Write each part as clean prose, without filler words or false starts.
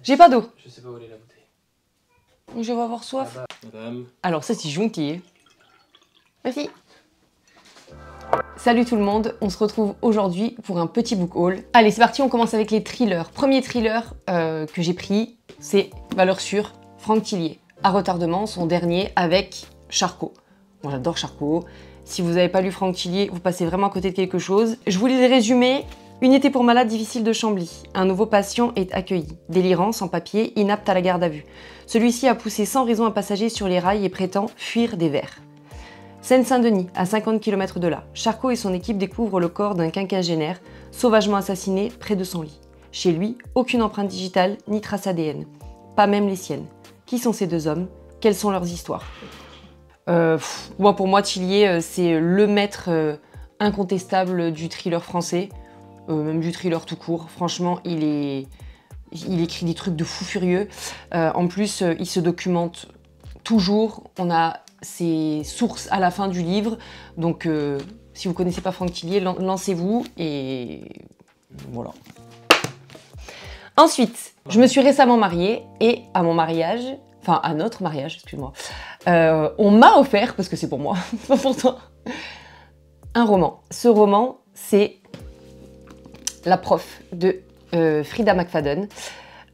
J'ai pas d'eau. Je sais pas où est la bouteille. Je vais avoir soif. Ah bah, madame. Alors ça c'est jonquille. Merci. Salut tout le monde, on se retrouve aujourd'hui pour un petit book haul. Allez c'est parti, on commence avec les thrillers. Premier thriller que j'ai pris, c'est Valeurs sûres, Franck Tillier. À retardement, son dernier avec Charcot. Moi j'adore Charcot. Si vous n'avez pas lu Franck Tillier, vous passez vraiment à côté de quelque chose. Je vous lis les résumés. Unité pour malades difficile de Chambly. Un nouveau patient est accueilli. Délirant, sans papier, inapte à la garde à vue. Celui-ci a poussé sans raison un passager sur les rails et prétend fuir des vers. Seine-Saint-Denis, à 50 km de là. Charcot et son équipe découvrent le corps d'un quinquagénaire, sauvagement assassiné près de son lit. Chez lui, aucune empreinte digitale ni trace ADN. Pas même les siennes. Qui sont ces deux hommes? Quelles sont leurs histoires? Pour moi, Tillier, c'est le maître incontestable du thriller français. Même du thriller tout court. Franchement, il écrit des trucs de fou furieux. En plus, il se documente toujours. On a ses sources à la fin du livre. Donc, si vous ne connaissez pas Franck Tillier, lancez-vous et voilà. Ensuite, je me suis récemment mariée et à mon mariage, enfin à notre mariage, excuse-moi, on m'a offert, parce que c'est pour moi, pas pour toi, un roman. Ce roman, c'est La prof de Frida McFadden.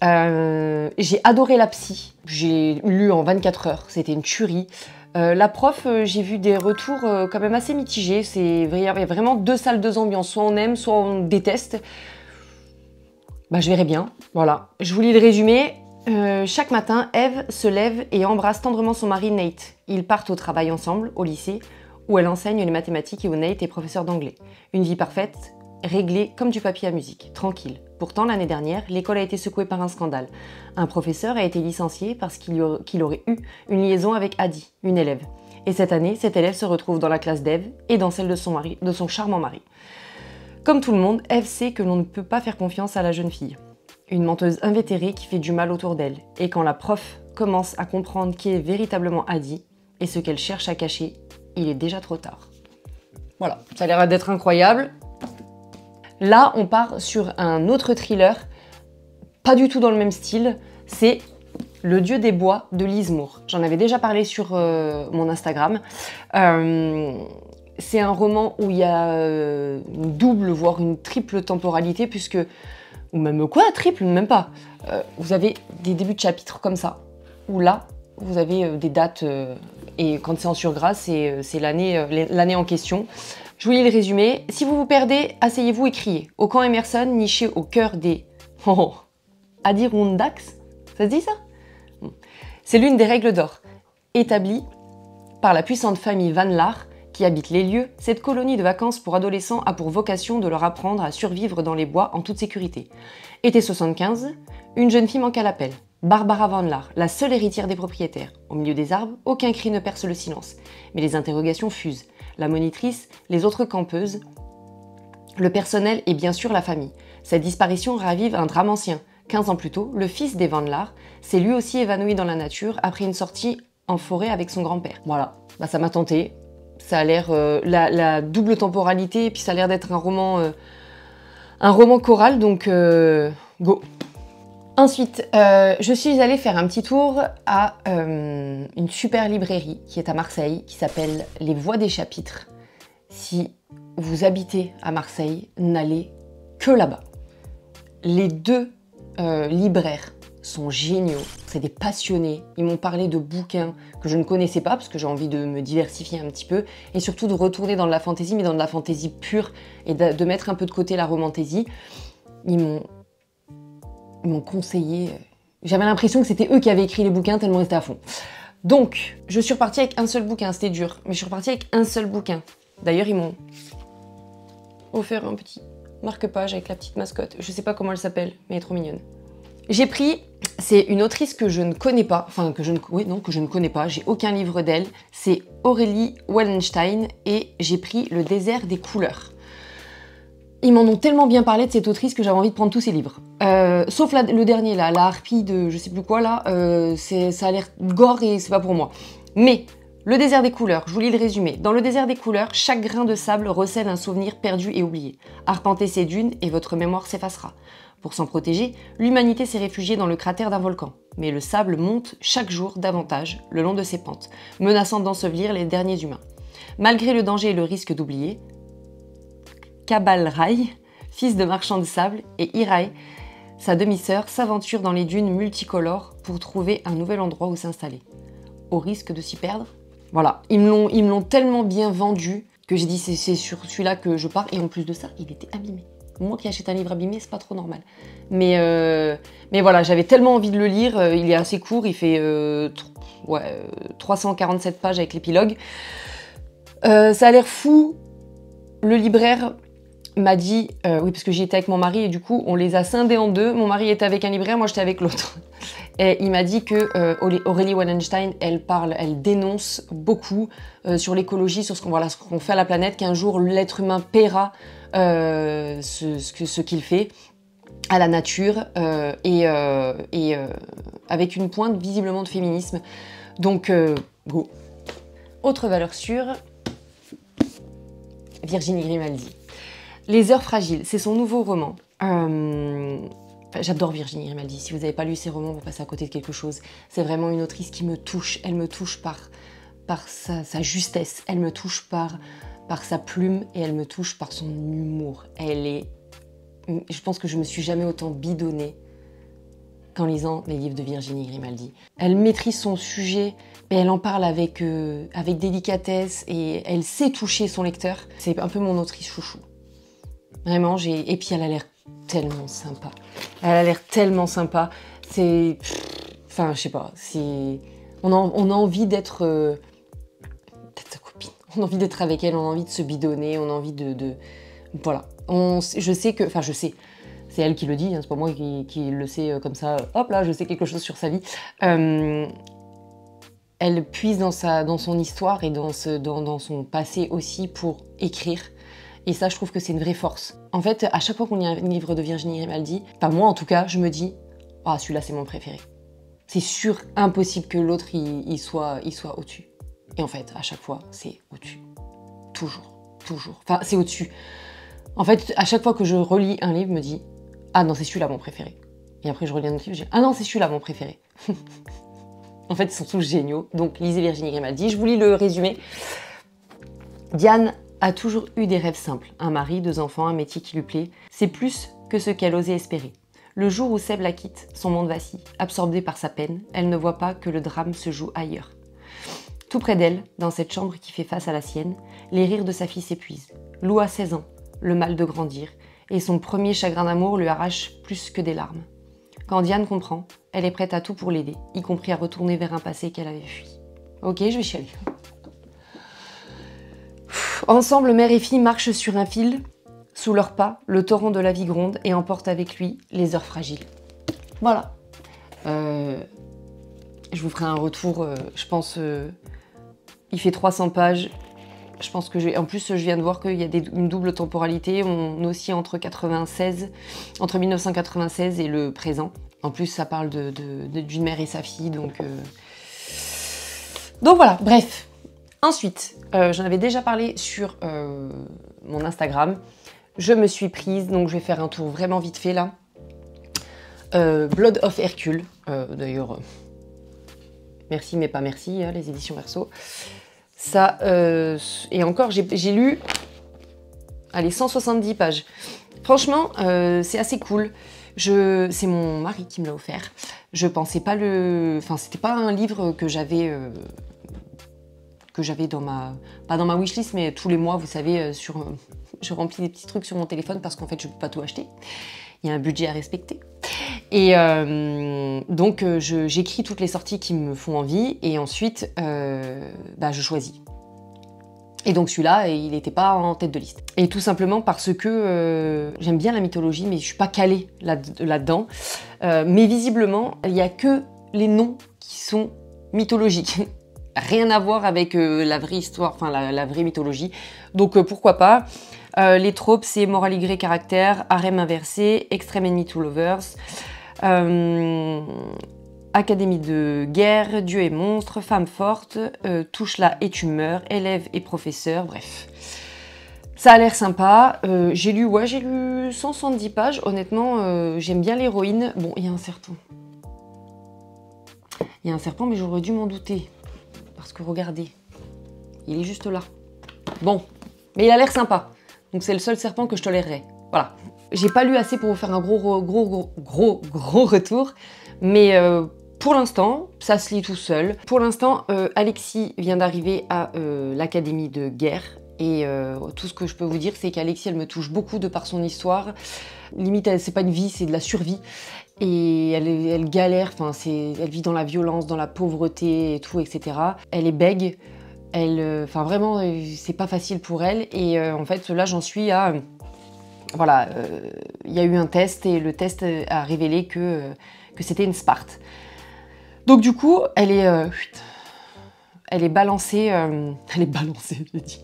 J'ai adoré La psy, j'ai lu en 24 heures, c'était une tuerie. La prof, j'ai vu des retours quand même assez mitigés, il y a vraiment deux salles, deux ambiances, soit on aime, soit on déteste. Bah, je verrai bien, voilà. Je vous lis le résumé. Chaque matin, Eve se lève et embrasse tendrement son mari Nate. Ils partent au travail ensemble, au lycée, où elle enseigne les mathématiques et où Nate est professeur d'anglais. Une vie parfaite, réglée comme du papier à musique, tranquille. Pourtant, l'année dernière, l'école a été secouée par un scandale. Un professeur a été licencié parce qu'il aurait eu une liaison avec Adi, une élève. Et cette année, cet élève se retrouve dans la classe d'Eve et dans celle de son charmant mari. Comme tout le monde, Eve sait que l'on ne peut pas faire confiance à la jeune fille. Une menteuse invétérée qui fait du mal autour d'elle. Et quand la prof commence à comprendre qui est véritablement Adi et ce qu'elle cherche à cacher, il est déjà trop tard. Voilà, ça a l'air d'être incroyable. Là, on part sur un autre thriller, pas du tout dans le même style, c'est Le Dieu des Bois de Lise Moore. J'en avais déjà parlé sur mon Instagram. C'est un roman où il y a une double, voire une triple temporalité, puisque, ou même quoi, triple, même pas. Vous avez des débuts de chapitres comme ça, où là, vous avez des dates, et quand c'est en surgras, c'est l'année en question. Je vous lis le résumé. Si vous vous perdez, asseyez-vous et criez. Au camp Emerson, niché au cœur des Adirondacks, ça se dit ça? C'est l'une des règles d'or, établies par la puissante famille Van Laar, qui habite les lieux. Cette colonie de vacances pour adolescents a pour vocation de leur apprendre à survivre dans les bois en toute sécurité. Été 75, une jeune fille manque à l'appel. Barbara Van Laar, la seule héritière des propriétaires. Au milieu des arbres, aucun cri ne perce le silence. Mais les interrogations fusent. La monitrice, les autres campeuses, le personnel et bien sûr la famille. Cette disparition ravive un drame ancien. 15 ans plus tôt, le fils des Van Laar s'est lui aussi évanoui dans la nature après une sortie en forêt avec son grand-père. Voilà, bah, ça m'a tenté. Ça a l'air, la double temporalité, et puis ça a l'air d'être un roman choral, donc go. Ensuite, je suis allée faire un petit tour à une super librairie qui est à Marseille, qui s'appelle Les Voix des Chapitres. Si vous habitez à Marseille, n'allez que là-bas. Les deux libraires sont géniaux, c'est des passionnés. Ils m'ont parlé de bouquins que je ne connaissais pas parce que j'ai envie de me diversifier un petit peu et surtout de retourner dans de la fantaisie, mais dans de la fantaisie pure et de mettre un peu de côté la romantaisie. Ils m'ont conseillé. J'avais l'impression que c'était eux qui avaient écrit les bouquins tellement ils étaient à fond. Donc, je suis repartie avec un seul bouquin, c'était dur, mais je suis repartie avec un seul bouquin. D'ailleurs, ils m'ont offert un petit marque-page avec la petite mascotte. Je sais pas comment elle s'appelle, mais elle est trop mignonne. J'ai pris, c'est une autrice que je ne connais pas, enfin que je ne connais pas, j'ai aucun livre d'elle, c'est Aurélie Wallenstein et j'ai pris Le désert des couleurs. Ils m'en ont tellement bien parlé de cette autrice que j'avais envie de prendre tous ses livres. Sauf le dernier là, La harpie de je sais plus quoi là, ça a l'air gore et c'est pas pour moi. Mais Le désert des couleurs, je vous lis le résumé. Dans le désert des couleurs, chaque grain de sable recèle un souvenir perdu et oublié. Arpentez ces dunes et votre mémoire s'effacera. Pour s'en protéger, l'humanité s'est réfugiée dans le cratère d'un volcan. Mais le sable monte chaque jour davantage le long de ses pentes, menaçant d'ensevelir les derniers humains. Malgré le danger et le risque d'oublier, Kabalrai, fils de marchand de sable, et Irai, sa demi-sœur, s'aventurent dans les dunes multicolores pour trouver un nouvel endroit où s'installer. Au risque de s'y perdre. Voilà, ils me l'ont tellement bien vendu que j'ai dit c'est sur celui-là que je pars. Et en plus de ça, il était abîmé. Moi qui achète un livre abîmé, c'est pas trop normal. Mais voilà, j'avais tellement envie de le lire. Il est assez court, il fait 347 pages avec l'épilogue. Ça a l'air fou. Le libraire m'a dit, oui parce que j'y étais avec mon mari et du coup on les a scindés en deux. Mon mari était avec un libraire, moi j'étais avec l'autre. Et il m'a dit que Aurélie Wallenstein, elle dénonce beaucoup sur l'écologie, sur ce qu'on fait à la planète, qu'un jour l'être humain paiera ce qu'il fait à la nature et avec une pointe visiblement de féminisme. Donc, go. Autre valeur sûre, Virginie Grimaldi. Les heures fragiles, c'est son nouveau roman. J'adore Virginie Grimaldi. Si vous n'avez pas lu ses romans, vous passez à côté de quelque chose. C'est vraiment une autrice qui me touche. Elle me touche par sa justesse. Elle me touche par sa plume et elle me touche par son humour. Je pense que je me suis jamais autant bidonnée qu'en lisant les livres de Virginie Grimaldi. Elle maîtrise son sujet, mais elle en parle avec délicatesse et elle sait toucher son lecteur. C'est un peu mon autrice chouchou. Vraiment, et puis elle a l'air tellement sympa. Elle a l'air tellement sympa. Enfin, je sais pas. On a envie d'être sa copine. On a envie d'être avec elle, on a envie de se bidonner, on a envie de... Voilà. Je sais. C'est elle qui le dit, hein, c'est pas moi qui le sais comme ça. Hop là, je sais quelque chose sur sa vie. Elle puise dans son histoire et dans son passé aussi pour écrire. Et ça, je trouve que c'est une vraie force. En fait, à chaque fois qu'on lit un livre de Virginie Grimaldi, enfin moi en tout cas, je me dis « Ah, celui-là, c'est mon préféré. » C'est sûr, impossible que l'autre, il soit au-dessus. Et en fait, à chaque fois, c'est au-dessus. Toujours. Enfin, c'est au-dessus. En fait, à chaque fois que je relis un livre, je me dis « Ah non, c'est celui-là mon préféré. » Et après, je relis un autre livre, je dis « Ah non, c'est celui-là mon préféré. » En fait, ils sont tous géniaux. Donc, lisez Virginie Grimaldi. Je vous lis le résumé. Diane a toujours eu des rêves simples. Un mari, 2 enfants, un métier qui lui plaît. C'est plus que ce qu'elle osait espérer. Le jour où Seb la quitte, son monde vacille. Absorbée par sa peine, elle ne voit pas que le drame se joue ailleurs. Tout près d'elle, dans cette chambre qui fait face à la sienne, les rires de sa fille s'épuisent. Lou a 16 ans, le mal de grandir, et son premier chagrin d'amour lui arrache plus que des larmes. Quand Diane comprend, elle est prête à tout pour l'aider, y compris à retourner vers un passé qu'elle avait fui. Ok, je vais chialer. Ensemble, mère et fille marchent sur un fil. Sous leurs pas, le torrent de la vie gronde et emporte avec lui les heures fragiles. Voilà. Je vous ferai un retour, je pense... il fait 300 pages. Je pense que en plus, je viens de voir qu'il y a une double temporalité. On oscille entre 1996 et le présent. En plus, ça parle d'une mère et sa fille, donc voilà, bref. Ensuite, j'en avais déjà parlé sur mon Instagram. Je me suis prise, donc je vais faire un tour vraiment vite fait là. Blood of Hercule, d'ailleurs, merci mais pas merci, hein, les éditions Verso. Ça, et encore, j'ai lu, allez, 170 pages. Franchement, c'est assez cool. C'est mon mari qui me l'a offert. Je pensais pas Enfin, c'était pas un livre que j'avais dans ma... Pas dans ma wishlist, mais tous les mois, vous savez, je remplis des petits trucs sur mon téléphone parce qu'en fait, je peux pas tout acheter. Il y a un budget à respecter. Et donc, j'écris toutes les sorties qui me font envie et ensuite, je choisis. Et donc celui-là, il n'était pas en tête de liste. Et tout simplement parce que j'aime bien la mythologie, mais je suis pas calée là-dedans. Mais visiblement, il n'y a que les noms qui sont mythologiques. Rien à voir avec la vraie histoire, enfin la vraie mythologie. Donc pourquoi pas. Les tropes, c'est morale Y caractère, harem inversé, extreme enemy to lovers, académie de guerre, dieu et monstre, femme forte, touche-la et tu meurs, élève et professeur, bref. Ça a l'air sympa. J'ai lu 170 pages. Honnêtement, j'aime bien l'héroïne. Bon, il y a un serpent. Il y a un serpent, mais j'aurais dû m'en douter. Parce que regardez, il est juste là. Bon, mais il a l'air sympa. Donc c'est le seul serpent que je tolérerais. Voilà. J'ai pas lu assez pour vous faire un gros retour. Mais pour l'instant, ça se lit tout seul. Pour l'instant, Alexis vient d'arriver à l'académie de guerre. Et tout ce que je peux vous dire, c'est qu'Alexis, elle me touche beaucoup de par son histoire. Limite, c'est pas une vie, c'est de la survie. Et elle galère, elle vit dans la violence, dans la pauvreté et tout, etc. Elle est bègue. Vraiment, c'est pas facile pour elle. Et en fait, là, j'en suis à... voilà, il y a eu un test et le test a révélé que c'était une Sparte. Donc du coup, elle est balancée... elle est balancée, je dis.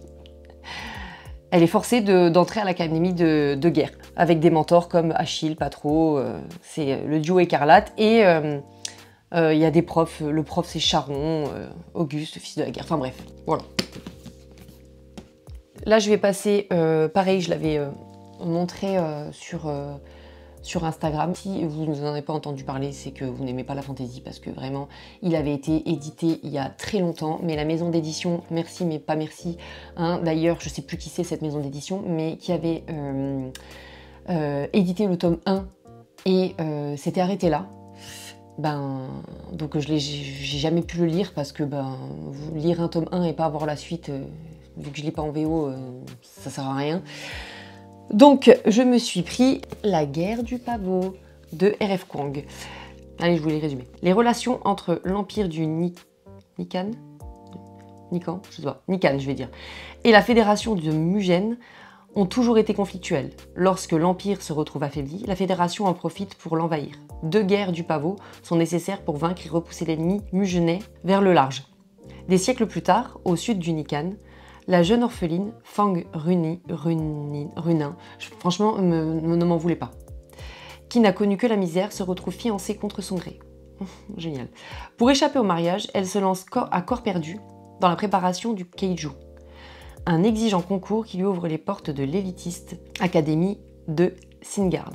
Elle est forcée d'entrer à l'académie de guerre, avec des mentors comme Achille, Patro, c'est le duo écarlate, et il y a des profs, le prof c'est Charon, Auguste, fils de la guerre, enfin bref, voilà. Là je vais passer, pareil, je l'avais montré sur Instagram. Si vous n'en avez pas entendu parler, c'est que vous n'aimez pas la fantasy, parce que vraiment, il avait été édité il y a très longtemps, mais la maison d'édition, merci mais pas merci, hein, d'ailleurs, je sais plus qui c'est cette maison d'édition, mais qui avait édité le tome 1 et s'était arrêté là. Donc j'ai jamais pu le lire, parce que lire un tome 1 et pas avoir la suite, vu que je l'ai pas en VO, ça sert à rien. Donc, je me suis pris La guerre du pavot de R.F. Kuang. Allez, je vous les résume. Les relations entre l'empire du Nikan, je vais dire, et la fédération de Mugen ont toujours été conflictuelles. Lorsque l'empire se retrouve affaibli, la fédération en profite pour l'envahir. 2 guerres du pavot sont nécessaires pour vaincre et repousser l'ennemi mugenais vers le large. Des siècles plus tard, au sud du Nikan, la jeune orpheline Fang Runin, franchement, ne m'en voulez pas, qui n'a connu que la misère, se retrouve fiancée contre son gré. Génial. Pour échapper au mariage, elle se lance à corps perdu dans la préparation du Keiju, un exigeant concours qui lui ouvre les portes de l'élitiste académie de Singard.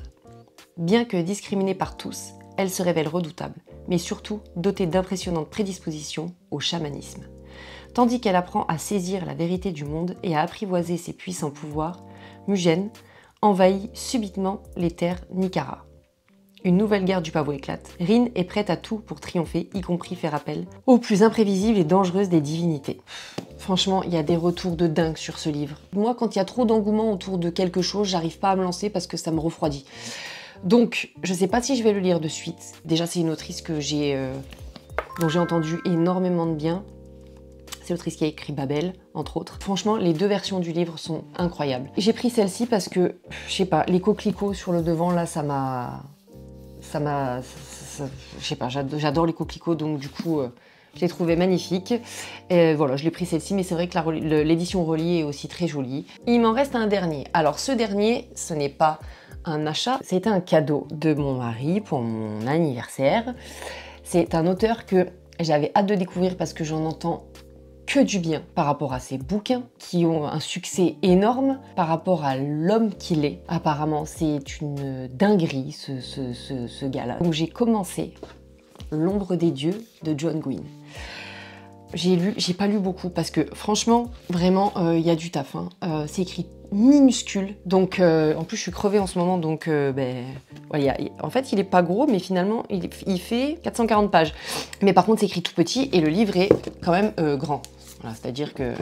Bien que discriminée par tous, elle se révèle redoutable, mais surtout dotée d'impressionnantes prédispositions au chamanisme. Tandis qu'elle apprend à saisir la vérité du monde et à apprivoiser ses puissants pouvoirs, Mugen envahit subitement les terres Nikara. Une nouvelle guerre du pavot éclate. Rin est prête à tout pour triompher, y compris faire appel aux plus imprévisibles et dangereuses des divinités. Franchement, il y a des retours de dingue sur ce livre. Moi, quand il y a trop d'engouement autour de quelque chose, j'arrive pas à me lancer parce que ça me refroidit. Donc, je sais pas si je vais le lire de suite. Déjà, c'est une autrice dont j'ai entendu énormément de bien. C'est l'autrice qui a écrit Babel, entre autres. Franchement, les 2 versions du livre sont incroyables. J'ai pris celle-ci parce que, je sais pas, les coquelicots sur le devant, là, je sais pas, j'adore les coquelicots, donc du coup, je l'ai trouvé magnifique. Et voilà, je l'ai pris celle-ci, mais c'est vrai que l'édition reliée est aussi très jolie. Il m'en reste un dernier. Alors, ce dernier, ce n'est pas un achat, c'était un cadeau de mon mari pour mon anniversaire. C'est un auteur que j'avais hâte de découvrir parce que j'en entends que du bien par rapport à ses bouquins qui ont un succès énorme, par rapport à l'homme qu'il est. Apparemment, c'est une dinguerie ce gars-là. Donc j'ai commencé L'ombre des dieux de John Gwynne. J'ai pas lu beaucoup parce que franchement, vraiment, il y a du taf. C'est écrit minuscule, donc en plus je suis crevée en ce moment, donc voilà, en fait il est pas gros, mais finalement il fait 440 pages. Mais par contre c'est écrit tout petit et le livre est quand même grand. Voilà, c'est-à-dire que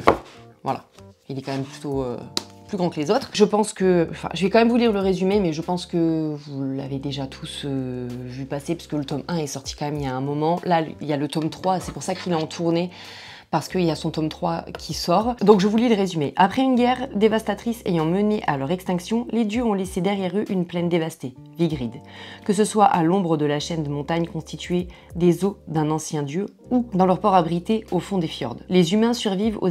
voilà, il est quand même plutôt plus grand que les autres. Je pense que, enfin, je vais quand même vous lire le résumé, mais je pense que vous l'avez déjà tous vu passer, puisque le tome 1 est sorti quand même il y a un moment. Là, il y a le tome 3, c'est pour ça qu'il est en tournée, parce qu'il y a son tome 3 qui sort. Donc je vous lis le résumé. Après une guerre dévastatrice ayant mené à leur extinction, les dieux ont laissé derrière eux une plaine dévastée, Vigrid. Que ce soit à l'ombre de la chaîne de montagnes constituée des os d'un ancien dieu, ou dans leur port abrité au fond des fjords. Les humains survivent aux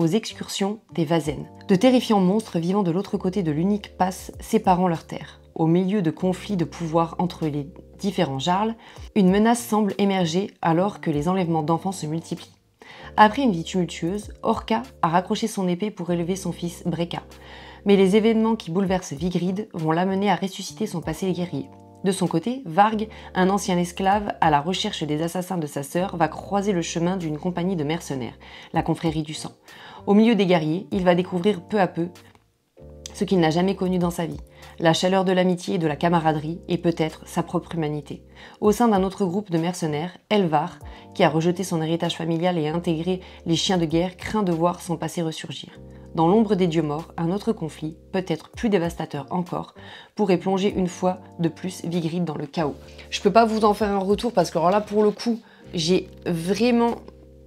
excursions des Vazen, de terrifiants monstres vivant de l'autre côté de l'unique passe séparant leurs terres. Au milieu de conflits de pouvoir entre les différents jarls, une menace semble émerger alors que les enlèvements d'enfants se multiplient. Après une vie tumultueuse, Orca a raccroché son épée pour élever son fils Breka. Mais les événements qui bouleversent Vigrid vont l'amener à ressusciter son passé guerrier. De son côté, Varg, un ancien esclave à la recherche des assassins de sa sœur, va croiser le chemin d'une compagnie de mercenaires, la confrérie du sang. Au milieu des guerriers, il va découvrir peu à peu ce qu'il n'a jamais connu dans sa vie, la chaleur de l'amitié et de la camaraderie et peut-être sa propre humanité. Au sein d'un autre groupe de mercenaires, Elvar, qui a rejeté son héritage familial et intégré les chiens de guerre, craint de voir son passé ressurgir. Dans l'ombre des dieux morts, un autre conflit, peut-être plus dévastateur encore, pourrait plonger une fois de plus Vigrid dans le chaos. Je peux pas vous en faire un retour parce que alors là, pour le coup, j'ai vraiment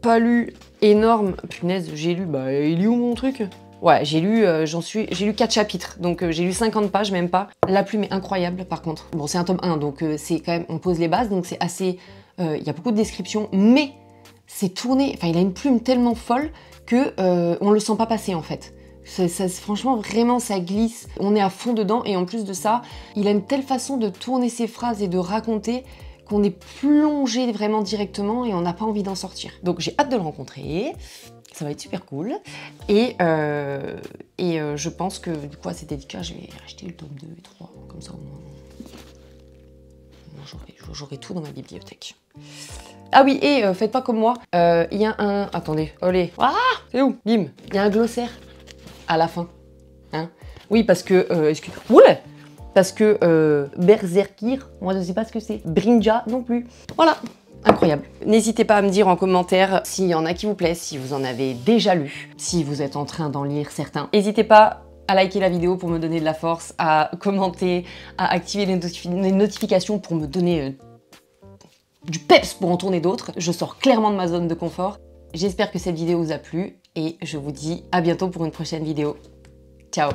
pas lu énorme. Punaise, j'ai lu, il est où mon truc ? Ouais, j'ai lu 4 chapitres, donc j'ai lu 50 pages, même pas. La plume est incroyable par contre. Bon, c'est un tome 1, donc c'est quand même, on pose les bases, donc c'est assez... Il y a beaucoup de descriptions, mais c'est tourné, enfin il a une plume tellement folle que on le sent pas passer en fait. Franchement, vraiment, ça glisse. On est à fond dedans et en plus de ça, il a une telle façon de tourner ses phrases et de raconter qu'on est plongé vraiment directement et on n'a pas envie d'en sortir. Donc j'ai hâte de le rencontrer. Ça va être super cool. Et je pense que du coup, à cette dédicace, je vais racheter le tome 2 et 3. Comme ça, au moins, j'aurai tout dans ma bibliothèque. Ah oui, et faites pas comme moi. Il y a un... Attendez, allez. Ah, c'est où? Bim. Il y a un glossaire à la fin. Hein? Oui, parce que... Oula! Parce que Berserkir, moi je sais pas ce que c'est. Brinja non plus. Voilà. Incroyable. N'hésitez pas à me dire en commentaire s'il y en a qui vous plaisent, si vous en avez déjà lu, si vous êtes en train d'en lire certains. N'hésitez pas à liker la vidéo pour me donner de la force, à commenter, à activer les notifications pour me donner du peps pour en tourner d'autres. Je sors clairement de ma zone de confort. J'espère que cette vidéo vous a plu et je vous dis à bientôt pour une prochaine vidéo. Ciao!